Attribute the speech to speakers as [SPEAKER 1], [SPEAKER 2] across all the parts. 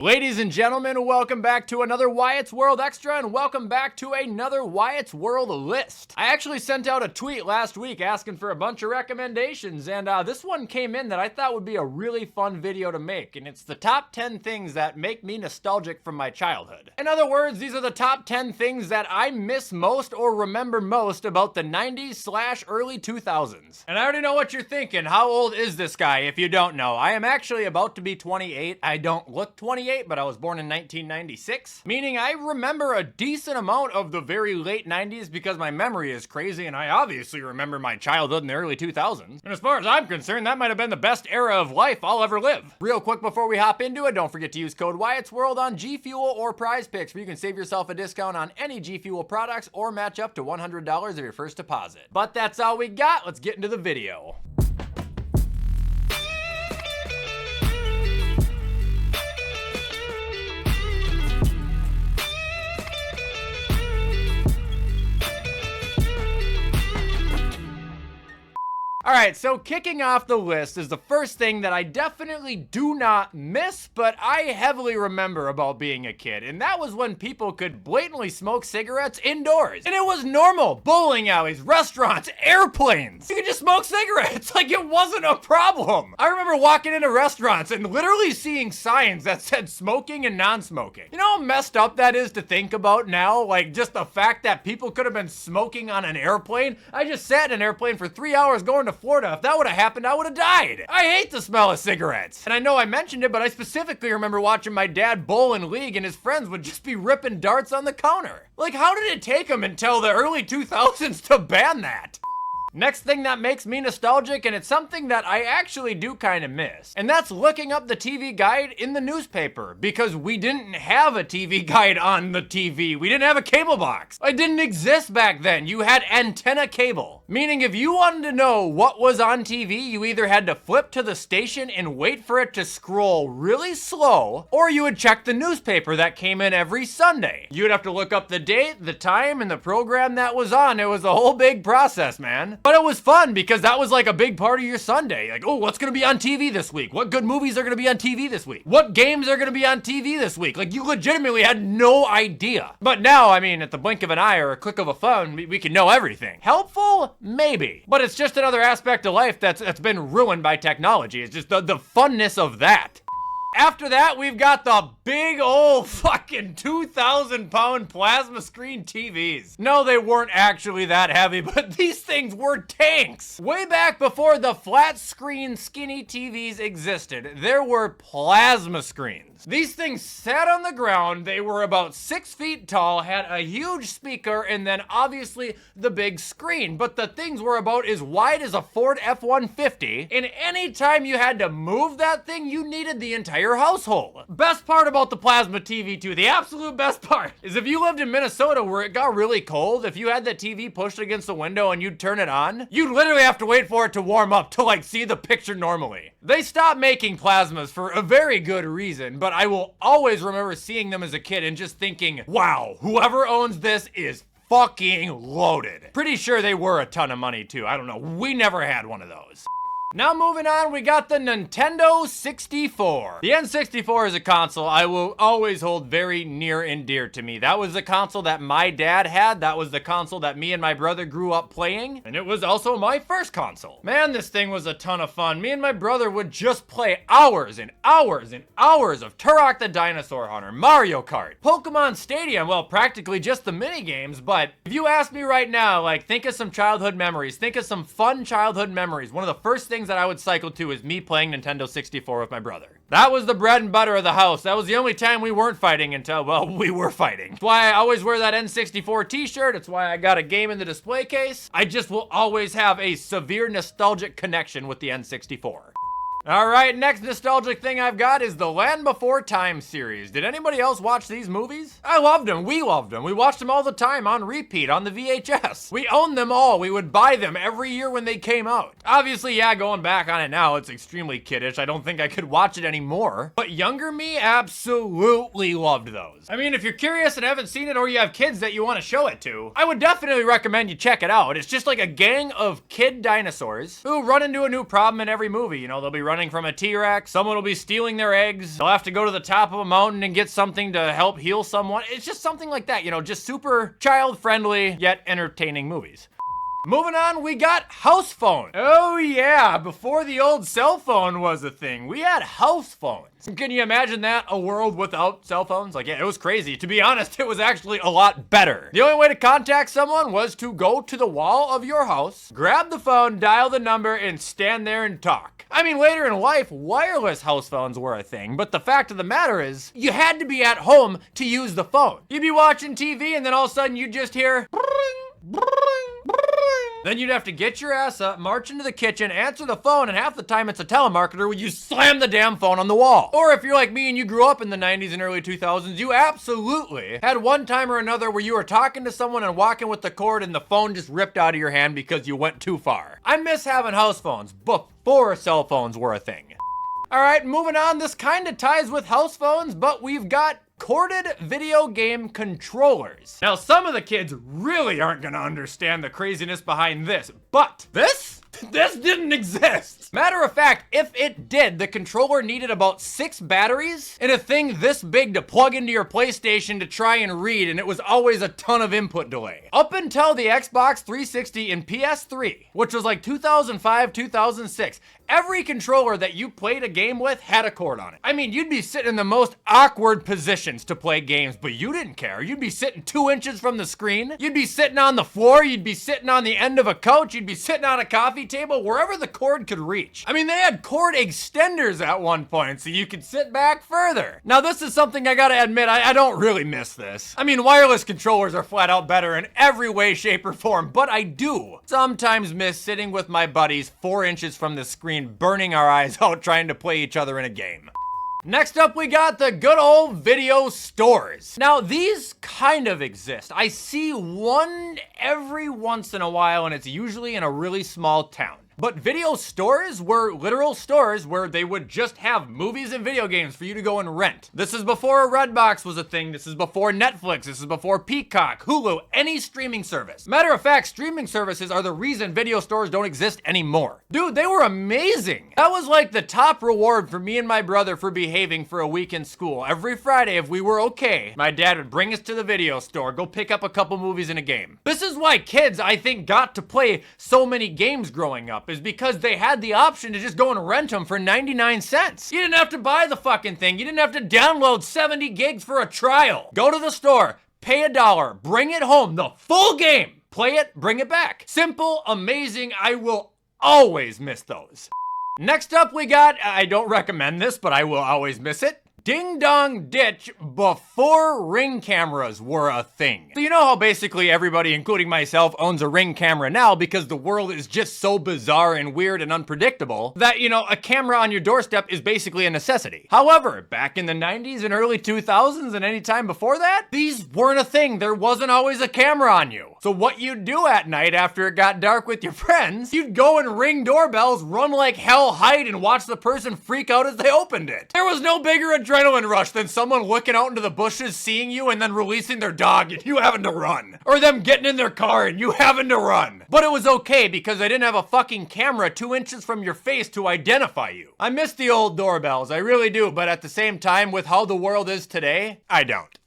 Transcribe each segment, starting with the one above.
[SPEAKER 1] Ladies and gentlemen, welcome back to another Wyatt's World Extra, and welcome back to another Wyatt's World list. I actually sent out a tweet last week asking for a bunch of recommendations, and this one came in that I thought would be a really fun video to make, and it's the top 10 things that make me nostalgic from my childhood. In other words, these are the top 10 things that I miss most or remember most about the 90s / early 2000s. And I already know what you're thinking. How old is this guy if you don't know? I am actually about to be 28. I don't look 28. But I was born in 1996, meaning I remember a decent amount of the very late 90s because my memory is crazy and I obviously remember my childhood in the early 2000s. And as far as I'm concerned, that might have been the best era of life I'll ever live. Real quick before we hop into it, don't forget to use code Wyatt's World on G Fuel or Prize Picks where you can save yourself a discount on any G Fuel products or match up to $100 of your first deposit. But that's all we got. Let's get into the video. Alright, so kicking off the list is the first thing that I definitely do not miss, but I heavily remember about being a kid, and that was when people could blatantly smoke cigarettes indoors. And it was normal. Bowling alleys, restaurants, airplanes. You could just smoke cigarettes like it wasn't a problem. I remember walking into restaurants and literally seeing signs that said smoking and non-smoking. You know how messed up that is to think about now? Like just the fact that people could have been smoking on an airplane. I just sat in an airplane for 3 hours going to Florida. If that would have happened, I would have died. I hate the smell of cigarettes. And I know I mentioned it, but I specifically remember watching my dad bowl in league and his friends would just be ripping darts on the counter. Like, how did it take them until the early 2000s to ban that? Next thing that makes me nostalgic, and it's something that I actually do kind of miss, and that's looking up the TV guide in the newspaper, because we didn't have a TV guide on the TV. We didn't have a cable box. It didn't exist back then. You had antenna cable, meaning if you wanted to know what was on TV, you either had to flip to the station and wait for it to scroll really slow, or you would check the newspaper that came in every Sunday. You'd have to look up the date, the time, and the program that was on. It was a whole big process, man. But it was fun because that was like a big part of your Sunday. Like, oh, what's gonna be on TV this week? What good movies are gonna be on TV this week? What games are gonna be on TV this week? Like, you legitimately had no idea. But now, I mean, at the blink of an eye or a click of a phone, we can know everything. Helpful? Maybe. But it's just another aspect of life that's been ruined by technology. It's just the funness of that. After that, we've got the big old fucking 2,000-pound plasma screen TVs. No, they weren't actually that heavy, but these things were tanks. Way back before the flat screen skinny TVs existed, there were plasma screens. These things sat on the ground, they were about 6 feet tall, had a huge speaker, and then obviously the big screen. But the things were about as wide as a Ford F-150, and anytime you had to move that thing, you needed the entire household. Best part about the plasma TV too, the absolute best part, is if you lived in Minnesota where it got really cold, if you had the TV pushed against the window and you'd turn it on, you'd literally have to wait for it to warm up to like see the picture normally. They stopped making plasmas for a very good reason, but I will always remember seeing them as a kid and just thinking, wow, whoever owns this is fucking loaded. Pretty sure they were a ton of money too. I don't know. We never had one of those. Now moving on, we got the Nintendo 64. The N64 is a console I will always hold very near and dear to me. That was the console that my dad had. That was the console that me and my brother grew up playing. And it was also my first console. Man, this thing was a ton of fun. Me and my brother would just play hours and hours and hours of Turok the Dinosaur Hunter, Mario Kart, Pokemon Stadium, well, practically just the mini games. But if you ask me right now, like, think of some childhood memories, think of some fun childhood memories. One of the first things that I would cycle to is me playing Nintendo 64 with my brother. That was the bread and butter of the house. That was the only time we weren't fighting until, well, we were fighting. That's why I always wear that N64 t-shirt. It's why I got a game in the display case. I just will always have a severe nostalgic connection with the N64. All right, next nostalgic thing I've got is the Land Before Time series. Did anybody else watch these movies? I loved them. We loved them. We watched them all the time on repeat on the VHS. We owned them all. We would buy them every year when they came out. Obviously, yeah, going back on it now, it's extremely kiddish. I don't think I could watch it anymore. But younger me absolutely loved those. I mean, if you're curious and haven't seen it or you have kids that you want to show it to, I would definitely recommend you check it out. It's just like a gang of kid dinosaurs who run into a new problem in every movie. You know, they'll be running from a T-Rex. Someone will be stealing their eggs. They'll have to go to the top of a mountain and get something to help heal someone. It's just something like that, you know, just super child-friendly yet entertaining movies. Moving on, we got house phones. Oh yeah, before the old cell phone was a thing, we had house phones. Can you imagine that? A world without cell phones? Like, yeah, it was crazy. To be honest, it was actually a lot better. The only way to contact someone was to go to the wall of your house, grab the phone, dial the number, and stand there and talk. I mean, later in life, wireless house phones were a thing, but the fact of the matter is, you had to be at home to use the phone. You'd be watching TV, and then all of a sudden you'd just hear... Then you'd have to get your ass up, march into the kitchen, answer the phone, and half the time it's a telemarketer where you slam the damn phone on the wall. Or if you're like me and you grew up in the 90s and early 2000s, you absolutely had one time or another where you were talking to someone and walking with the cord and the phone just ripped out of your hand because you went too far. I miss having house phones before cell phones were a thing. All right, moving on. This kind of ties with house phones, but we've got corded video game controllers. Now, some of the kids really aren't gonna understand the craziness behind this, but this didn't exist. Matter of fact, if it did, the controller needed about 6 batteries and a thing this big to plug into your PlayStation to try and read, and it was always a ton of input delay. Up until the Xbox 360 and PS3, which was like 2005, 2006, every controller that you played a game with had a cord on it. I mean, you'd be sitting in the most awkward positions to play games, but you didn't care. You'd be sitting 2 inches from the screen. You'd be sitting on the floor. You'd be sitting on the end of a couch. You'd be sitting on a coffee table, wherever the cord could reach. I mean, they had cord extenders at one point, so you could sit back further. Now, this is something I gotta admit, I don't really miss this. I mean, wireless controllers are flat out better in every way, shape, or form, but I do sometimes miss sitting with my buddies 4 inches from the screen, burning our eyes out trying to play each other in a game. Next up, we got the good old video stores. Now, these kind of exist. I see one every once in a while, and it's usually in a really small town. But video stores were literal stores where they would just have movies and video games for you to go and rent. This is before a Redbox was a thing. This is before Netflix. This is before Peacock, Hulu, any streaming service. Matter of fact, streaming services are the reason video stores don't exist anymore. Dude, they were amazing. That was like the top reward for me and my brother for behaving for a week in school. Every Friday, if we were okay, my dad would bring us to the video store, go pick up a couple movies and a game. This is why kids, I think, got to play so many games growing up, is because they had the option to just go and rent them for 99 cents. You didn't have to buy the fucking thing. You didn't have to download 70 gigs for a trial. Go to the store, pay $1, bring it home, the full game. Play it, bring it back. Simple, amazing. I will always miss those. Next up, we got, I don't recommend this, but I will always miss it, Ding Dong Ditch before Ring cameras were a thing. So you know how basically everybody, including myself, owns a Ring camera now because the world is just so bizarre and weird and unpredictable that, you know, a camera on your doorstep is basically a necessity. However, back in the 90s and early 2000s and any time before that, these weren't a thing. There wasn't always a camera on you. So what you'd do at night after it got dark with your friends, you'd go and ring doorbells, run like hell, hide, and watch the person freak out as they opened it. There was no bigger adrenaline rush than someone looking out into the bushes, seeing you, and then releasing their dog and you having to run. Or them getting in their car and you having to run. But it was okay because they didn't have a fucking camera 2 inches from your face to identify you. I miss the old doorbells, I really do, but at the same time, with how the world is today, I don't.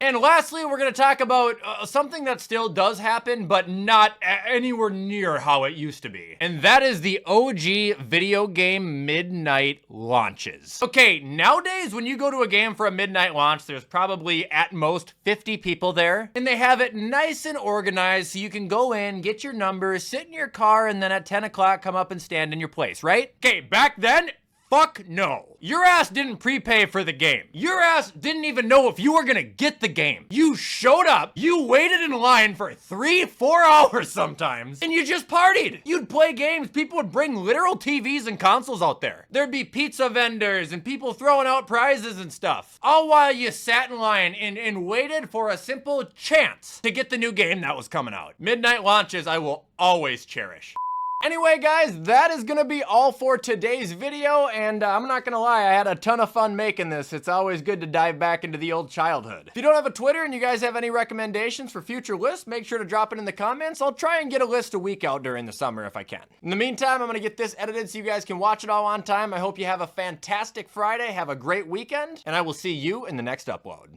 [SPEAKER 1] And lastly, we're going to talk about something that still does happen, but not anywhere near how it used to be. And that is the OG video game midnight launches. Okay, nowadays when you go to a game for a midnight launch, there's probably at most 50 people there. And they have it nice and organized so you can go in, get your number, sit in your car, and then at 10 o'clock come up and stand in your place, right? Okay, back then, fuck no. Your ass didn't prepay for the game. Your ass didn't even know if you were gonna get the game. You showed up, you waited in line for 3-4 hours sometimes, and you just partied. You'd play games, people would bring literal TVs and consoles out there. There'd be pizza vendors and people throwing out prizes and stuff. All while you sat in line and waited for a simple chance to get the new game that was coming out. Midnight launches I will always cherish. Anyway, guys, that is gonna be all for today's video, and I'm not gonna lie, I had a ton of fun making this. It's always good to dive back into the old childhood. If you don't have a Twitter and you guys have any recommendations for future lists, make sure to drop it in the comments. I'll try and get a list a week out during the summer if I can. In the meantime, I'm gonna get this edited so you guys can watch it all on time. I hope you have a fantastic Friday, have a great weekend, and I will see you in the next upload.